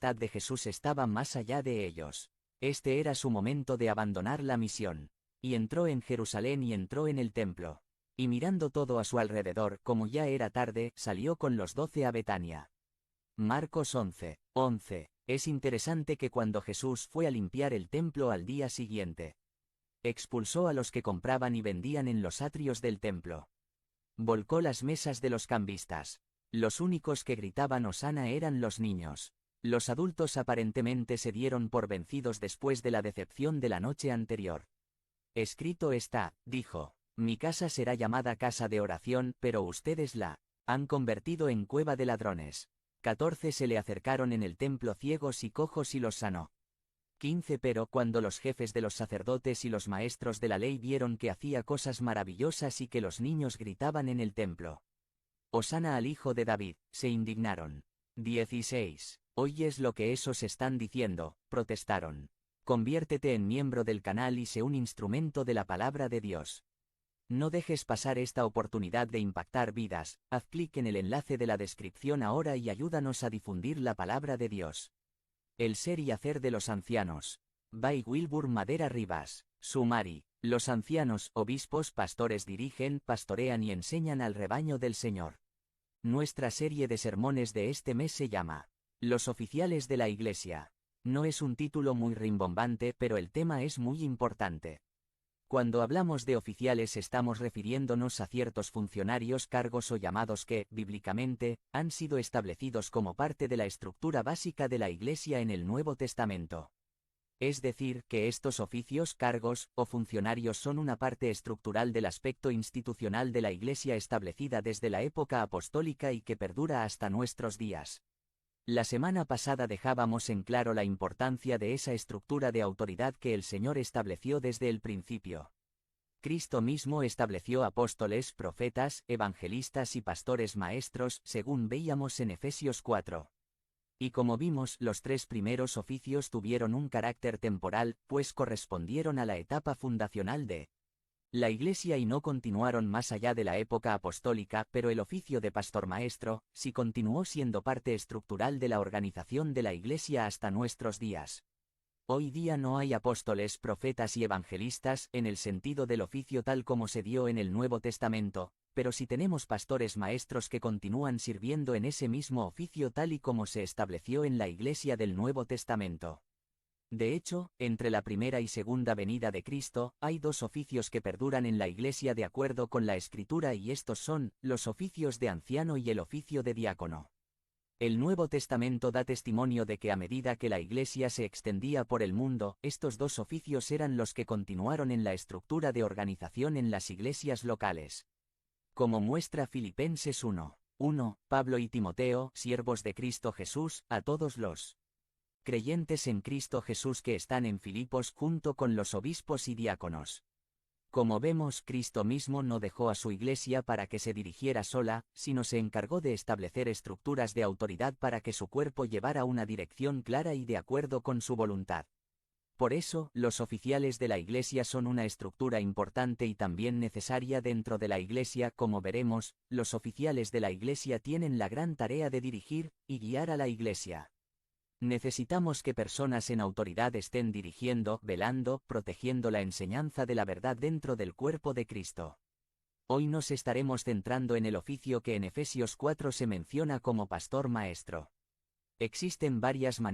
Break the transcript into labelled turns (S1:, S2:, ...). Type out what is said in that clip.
S1: voluntad de Jesús estaba más allá de ellos. Este era su momento de abandonar la misión. Y entró en Jerusalén y entró en el templo. Y mirando todo a su alrededor, como ya era tarde, salió con los 12 a Betania. Marcos 11:11. Es interesante que cuando Jesús fue a limpiar el templo al día siguiente, expulsó a los que compraban y vendían en los atrios del templo. Volcó las mesas de los cambistas. Los únicos que gritaban hosana eran los niños. Los adultos aparentemente se dieron por vencidos después de la decepción de la noche anterior. Escrito está, dijo, mi casa será llamada casa de oración, pero ustedes la han convertido en cueva de ladrones. 14 Se le acercaron en el templo ciegos y cojos y los sanó. 15 Pero cuando los jefes de los sacerdotes y los maestros de la ley vieron que hacía cosas maravillosas y que los niños gritaban en el templo, hosana al hijo de David, se indignaron. 16 ¿Oyes lo que esos están diciendo? Protestaron. Conviértete en miembro del canal y sé un instrumento de la palabra de Dios. No dejes pasar esta oportunidad de impactar vidas. Haz clic en el enlace de la descripción ahora y ayúdanos a difundir la palabra de Dios. El ser y hacer de los ancianos. By Wilbur Madera Rivas. Sumari. Los ancianos, obispos, pastores dirigen, pastorean y enseñan al rebaño del Señor. Nuestra serie de sermones de este mes se llama Los oficiales de la Iglesia. No es un título muy rimbombante, pero el tema es muy importante. Cuando hablamos de oficiales estamos refiriéndonos a ciertos funcionarios, cargos o llamados que, bíblicamente, han sido establecidos como parte de la estructura básica de la Iglesia en el Nuevo Testamento. Es decir, que estos oficios, cargos o funcionarios son una parte estructural del aspecto institucional de la Iglesia establecida desde la época apostólica y que perdura hasta nuestros días. La semana pasada dejábamos en claro la importancia de esa estructura de autoridad que el Señor estableció desde el principio. Cristo mismo estableció apóstoles, profetas, evangelistas y pastores maestros, según veíamos en Efesios 4. Y como vimos, los 3 primeros oficios tuvieron un carácter temporal, pues correspondieron a la etapa fundacional de la Iglesia y no continuaron más allá de la época apostólica, pero el oficio de pastor maestro sí continuó siendo parte estructural de la organización de la Iglesia hasta nuestros días. Hoy día no hay apóstoles, profetas y evangelistas en el sentido del oficio tal como se dio en el Nuevo Testamento, pero sí tenemos pastores maestros que continúan sirviendo en ese mismo oficio tal y como se estableció en la Iglesia del Nuevo Testamento. De hecho, entre la primera y segunda venida de Cristo, hay 2 oficios que perduran en la Iglesia de acuerdo con la Escritura y estos son, los oficios de anciano y el oficio de diácono. El Nuevo Testamento da testimonio de que a medida que la Iglesia se extendía por el mundo, estos 2 oficios eran los que continuaron en la estructura de organización en las iglesias locales. Como muestra Filipenses 1:1, Pablo y Timoteo, siervos de Cristo Jesús, a todos los creyentes en Cristo Jesús que están en Filipos junto con los obispos y diáconos. Como vemos, Cristo mismo no dejó a su iglesia para que se dirigiera sola, sino se encargó de establecer estructuras de autoridad para que su cuerpo llevara una dirección clara y de acuerdo con su voluntad. Por eso, los oficiales de la iglesia son una estructura importante y también necesaria dentro de la iglesia. Como veremos, los oficiales de la iglesia tienen la gran tarea de dirigir y guiar a la iglesia. Necesitamos que personas en autoridad estén dirigiendo, velando, protegiendo la enseñanza de la verdad dentro del cuerpo de Cristo. Hoy nos estaremos centrando en el oficio que en Efesios 4 se menciona como pastor maestro. Existen varias maneras